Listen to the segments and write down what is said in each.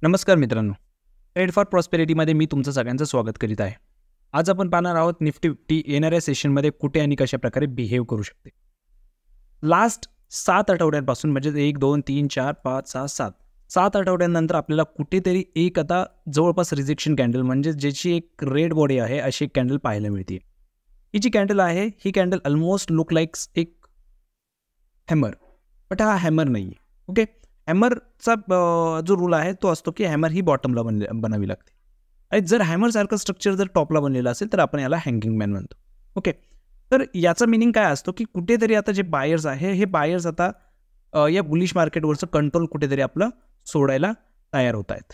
नमस्कार मित्रांनो, trade for प्रॉस्पेरिटीमध्ये मी तुमचं सगळ्यांचं स्वागत करीत आहे. आज आपण पाहणार आहोत निफ्टी 50 येणाऱ्या सेशनमध्ये कुठे आणि कशा प्रकारे बिहेव करू शकते. लास्ट 7 आठवड्यांपासून म्हणजे 1, 2, 3, 4, 5, 6, 7 आठवड्यांनंतर आपल्याला कुठेतरी एक आता जवळपास रिजेक्शन कॅन्डल म्हणजे ज्याची एक रेड बॉडी आहे अशी एक कॅन्डल पाहायला मिळते. ही जी कॅन्डल आहे ही कॅन्डल ऑलमोस्ट लुक लाईक्स एक हॅमर, बट हा हॅमर नाही आहे. ओके, हॅमरचा जो रूल आहे तो असतो की हॅमर ही बॉटमला बनावी लागते आणि जर हॅमरसारखं स्ट्रक्चर जर टॉपला बनलेलं असेल तर आपण याला हँगिंग मॅन म्हणतो. ओके, तर याचा मिनिंग काय असतो की कुठेतरी आता जे बायर्स आहे हे बायर्स आता या बुलिश मार्केटवरचं कंट्रोल कुठेतरी आपलं सोडायला तयार होत आहेत.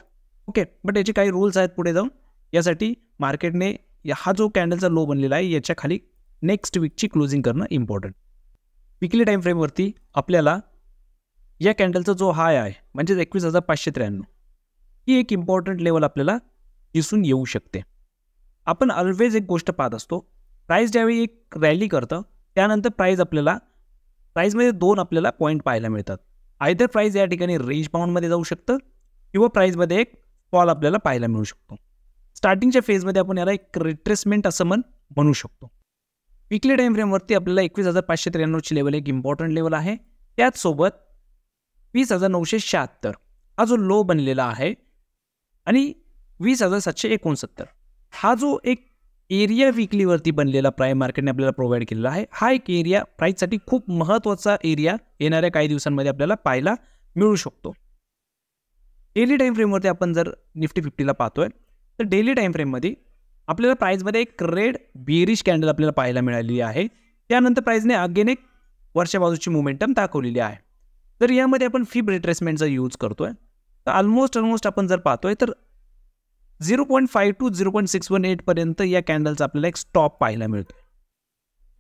ओके, बट याचे काही रूल्स आहेत पुढे जाऊन. यासाठी मार्केटने हा जो कॅन्डलचा लो बनलेला आहे याच्या खाली नेक्स्ट वीकची क्लोजिंग करणं इम्पॉर्टंट. विकली टाईम फ्रेमवरती आपल्याला या कॅन्डलचा जो हाय आहे म्हणजे 21,593 ही एक इम्पॉर्टंट लेवल आपल्याला दिसून येऊ शकते. आपण ऑलवेज एक गोष्ट पाहत असतो, प्राईस ज्यावेळी एक रॅली करतं त्यानंतर प्राईजमध्ये दोन आपल्याला पॉईंट पाहायला मिळतात. आयदर प्राईज या ठिकाणी रेंज बाउंडमध्ये जाऊ शकतं किंवा प्राईजमध्ये एक फॉल आपल्याला पाहायला मिळू शकतो. स्टार्टिंगच्या फेजमध्ये आपण याला एक रिट्रेसमेंट असं म्हणू शकतो. विकली टाईम फ्रेमवरती आपल्याला 21,593ची लेवल एक इम्पॉर्टंट लेवल आहे. त्याचसोबत 20,976 हा जो लो बनलेला आहे आणि 20,769 हा जो एक एरिया विकलीवरती बनलेला प्राईम मार्केटने आपल्याला प्रोव्हाइड केलेला आहे. हा एक एरिया प्राईससाठी खूप महत्त्वाचा एरिया येणाऱ्या काही दिवसांमध्ये आपल्याला पाहायला मिळू शकतो. डेली टाईम फ्रेमवरती आपण जर निफ्टी 50ला पाहतोय तर डेली टाईम फ्रेममध्ये आपल्याला प्राईजमध्ये एक रेड बेरिश कॅन्डल आपल्याला पाहायला मिळालेली आहे. त्यानंतर प्राईजने अगेन एक वरच्या बाजूची मोमेंटम दाखवलेली आहे. तर यामध्ये आपण फिब रिट्रेसमेंटचा यूज करतोय तर ऑलमोस्ट आपण जर पाहतोय तर 0.5 to 0.618 पर्यंत या कॅन्डलचा आपल्याला एक स्टॉप पाहायला मिळतो.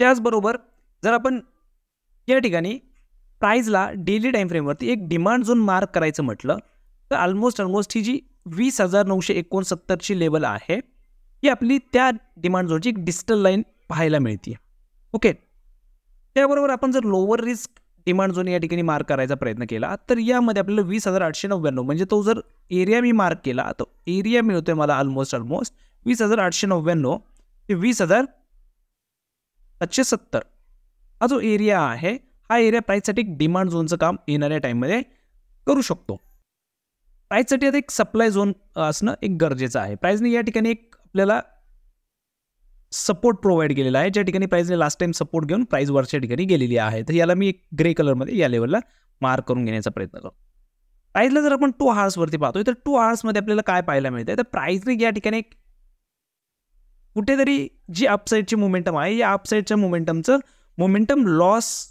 त्याचबरोबर जर आपण या ठिकाणी प्राईजला डेली टाईम फ्रेमवरती एक डिमांड झोन मार्क करायचं म्हटलं तर ऑलमोस्ट ही जी 20,969ची लेवल आहे ही आपली त्या डिमांड झोनची एक डिस्टल लाईन पाहायला मिळते. ओके, त्याबरोबर आपण जर लोअर रिस्क डिमांड झोन या ठिकाणी मार्क करायचा प्रयत्न केला तर यामध्ये आपल्याला 20,899 म्हणजे तो जर एरिया मी मार्क केला तो एरिया मिळतोय मला ऑलमोस्ट 20,899 ते 20,770 हा जो एरिया आहे हा एरिया प्राईससाठी एक डिमांड झोनचं काम येणाऱ्या टाईममध्ये करू शकतो. प्राईससाठी आता एक सप्लाय झोन असणं एक गरजेचं आहे. प्राईसने या ठिकाणी एक आपल्याला सपोर्ट प्रोव्हाइड केलेला आहे ज्या ठिकाणी प्राईजने लास्ट टाइम सपोर्ट घेऊन प्राईज वरच्या ठिकाणी गेलेली आहे. तर याला मी एक ग्रे कलरमध्ये या लेवलला मार्क करून घेण्याचा प्रयत्न करतो. प्राईजला जर आपण 2 आवर्सवरती पाहतोय तर 2 आवर्समध्ये आपल्याला काय पाहायला मिळतंय तर प्राईजने या ठिकाणी कुठेतरी जी अपसाईडची मोमेंटम आहे या अपसाईडच्या मोमेंटम लॉस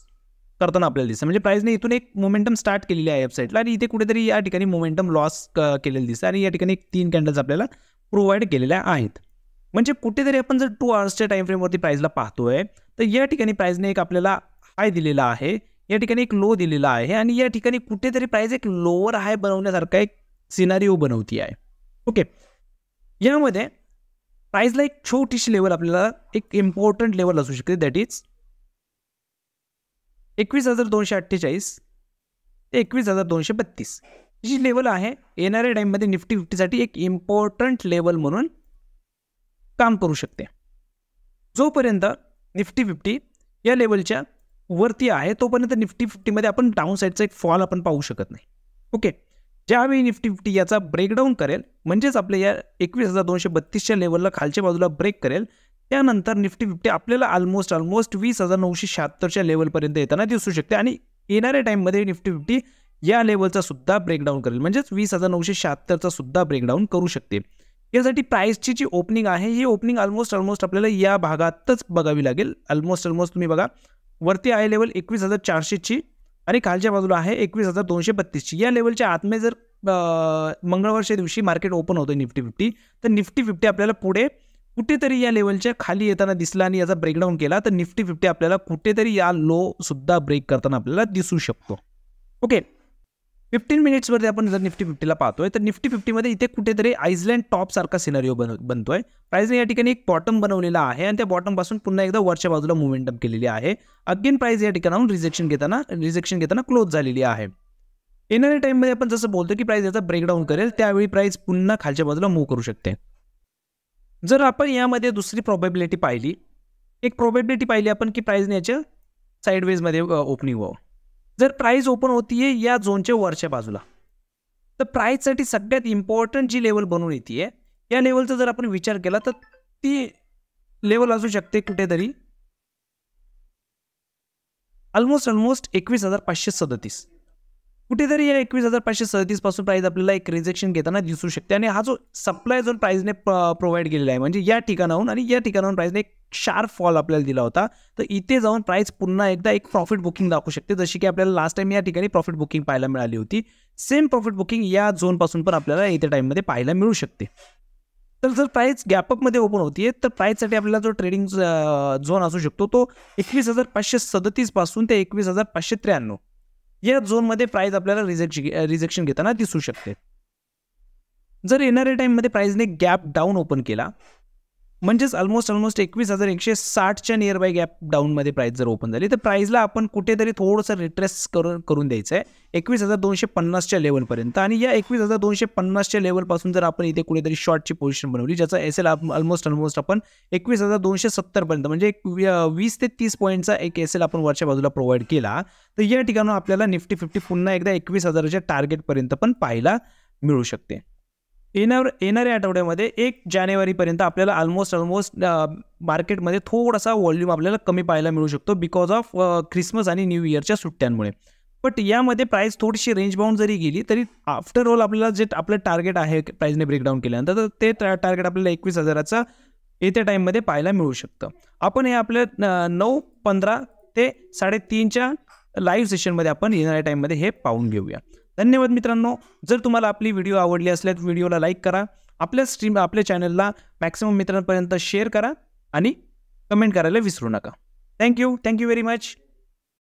करताना आपल्याला दिसतं. म्हणजे प्राईजने इथून एक मोमेंटम स्टार्ट केलेली आहे अपसाईडला आणि इथे कुठेतरी या ठिकाणी मोमेंटम लॉस केलेलं दिसतं आणि या ठिकाणी 3 कॅन्डल्स आपल्याला प्रोव्हाइड केलेल्या आहेत. म्हणजे कुठेतरी आपण जर 2 आवर्सच्या टाईम फ्रेमवरती प्राईजला पाहतोय तर या ठिकाणी प्राईजने एक आपल्याला हाय दिलेला आहे, या ठिकाणी एक लो दिलेला आहे आणि या ठिकाणी कुठेतरी प्राईज एक लोअर हाय बनवण्यासारखा एक सिनारिओ बनवती आहे. ओके, यामध्ये प्राईजला एक छोटीशी लेवल आपल्याला एक इम्पॉर्टंट लेवल असू शकते दॅट इज 21,248 ते 21,232 जी लेवल आहे येणाऱ्या टाईममध्ये निफ्टी 50साठी एक इम्पॉर्टंट लेवल म्हणून काम करू शकते. जोपर्यंत निफ्टी 50 या लेवलच्या वरती आहे तोपर्यंत निफ्टी 50मध्ये आपण डाऊन साईडचा एक फॉल आपण पाहू शकत नाही. ओके, ज्यावेळी निफ्टी 50 याचा ब्रेकडाऊन करेल म्हणजेच आपल्या या 21,232च्या लेवलला खालच्या बाजूला ब्रेक करेल त्यानंतर निफ्टी 50 आपल्याला ऑलमोस्ट 20,976च्या लेवलपर्यंत येताना दिसू शकते आणि येणाऱ्या टाईममध्ये निफ्टी 50 या लेवलचा सुद्धा ब्रेकडाऊन करेल म्हणजेच 20,976चा सुद्धा ब्रेकडाऊन करू शकते. यासाठी प्राईसची जी ओपनिंग आहे ही ओपनिंग ऑलमोस्ट आपल्याला या भागातच बघावी लागेल. ऑलमोस्ट तुम्ही बघा वरती आहे लेवल 21,400ची आणि खालच्या बाजूला आहे 21,232ची. या लेवलच्या आतमध्ये जर मंगळवारच्या दिवशी मार्केट ओपन होतं निफ्टी 50 तर निफ्टी 50 आपल्याला पुढे कुठेतरी या लेवलच्या खाली येताना दिसला आणि याचा ब्रेकडाऊन केला तर निफ्टी 50 आपल्याला कुठेतरी या लो सुद्धा ब्रेक करताना आपल्याला दिसू शकतो. ओके, 15 मिनिट्सवरती आपण जर निफ्टी 50ला पाहतोय तर निफ्टी 50मध्ये इथे कुठेतरी आइसलँड टॉप सारखा सिनारिओ बनतोय. प्राईजने या ठिकाणी एक बॉटम बनवलेला आहे आणि त्या बॉटम पासून पुन्हा एकदा वरच्या बाजूला मोमेंटम केलेली आहे. अगेन प्राईज या ठिकाणाहून रिजेक्शन घेताना क्लोज झालेली आहे. येणाऱ्या टाईममध्ये आपण जसं बोलतो की प्राईस याचा ब्रेकडाऊन करेल, त्यावेळी प्राईस पुन्हा खालच्या बाजूला मूव्ह करू शकते. जर आपण यामध्ये दुसरी प्रोबॅबिलिटी पाहिली, एक प्रोबॅबिलिटी पाहिली आपण की प्राईसने याच्या साईडवेजमध्ये ओपनिंग व्हावं. जर प्राईस ओपन होतीये या झोनच्या वरच्या बाजूला, तर प्राईससाठी सगळ्यात इम्पॉर्टंट जी लेवल बनून येते, या लेवलचा जर आपण विचार केला तर ती लेवल असू शकते कुठेतरी ऑलमोस्ट 21,537. कुठेतरी या 21,537 पासून प्राईस आपल्याला एक रिजेक्शन घेताना दिसू शकते आणि हा जो सप्लाय झोन प्राईसने प्रोव्हाइड केलेला आहे, म्हणजे या ठिकाणाहून आणि या ठिकाणाहून प्राईसने एक शार्प फॉल आपल्याला दिला होता, तर इथे जाऊन प्राईस पुन्हा एकदा एक प्रॉफिट बुकिंग दाखवू शकते, जशी की आपल्याला लास्ट टाइम या ठिकाणी प्रॉफिट बुकिंग पाहायला मिळाली होती. सेम प्रॉफिट बुकिंग या झोनपासून पण आपल्याला इथे टाईममध्ये पाहायला मिळू शकते. तर जर प्राईस गॅपअपमध्ये ओपन होतीये, तर प्राईससाठी आपल्याला जो ट्रेडिंग झोन असू शकतो तो 21,537 पासून ते 21,593 या झोनमध्ये प्राईस आपल्याला रिजेक्शन घेताना दिसू शकते. जर येणाऱ्या टाईममध्ये प्राईसने गॅप डाऊन ओपन केला, म्हणजेच ऑलमोस्ट 21,160च्या नियर बाय गॅप डाऊनमध्ये प्राईस जर ओपन झाली, तर प्राईसला आपण कुठेतरी थोडंसं रिट्रेस करून द्यायचं आहे 21,250च्या लेवलपर्यंत. आणि या 21,250च्या लेवलपासून जर आपण इथे कुठेतरी शॉर्टची पोझिशन बनवली, ज्याचा एसएल ऑलमोस्ट आपण 21,270पर्यंत म्हणजे 20 ते 30 पॉईंटचा एक एसएल आपण वरच्या बाजूला प्रोव्हाइड केला, तर या ठिकाणी आपल्याला निफ्टी 50 पुन्हा एकदा 21,000च्या टार्गेटपर्यंत पण पाहायला मिळू शकते. येणाऱ्या आठवड्यामध्ये 1 जानेवारीपर्यंत आपल्याला ऑलमोस्ट मार्केटमध्ये थोडासा व्हॉल्यूम आपल्याला कमी पाहायला मिळू शकतो बिकॉज ऑफ ख्रिसमस आणि न्यू इयरच्या सुट्ट्यांमुळे. बट यामध्ये प्राईस थोडीशी रेंज बाउंड जरी गेली तरी आफ्टर ऑल आपल्याला जे आपलं टार्गेट आहे प्राईसने ब्रेकडाऊन केल्यानंतर, तर ते टार्गेट आपल्याला 21,000चा येत्या टाईममध्ये पाहायला मिळू शकतं. आपण हे आपल्या 9:15 ते 3:30च्या लाईव्ह सेशनमध्ये आपण येणाऱ्या टाईममध्ये हे पाहून घेऊया. धन्यवाद मित्रांनो. जर तुम्हाला आपली व्हिडिओ आवडली असल्यास व्हिडिओला लाईक करा, आपल्या चॅनलला मॅक्सिमम मित्रांपर्यंत शेअर करा आणि कमेंट करायला विसरू नका. Thank you very much.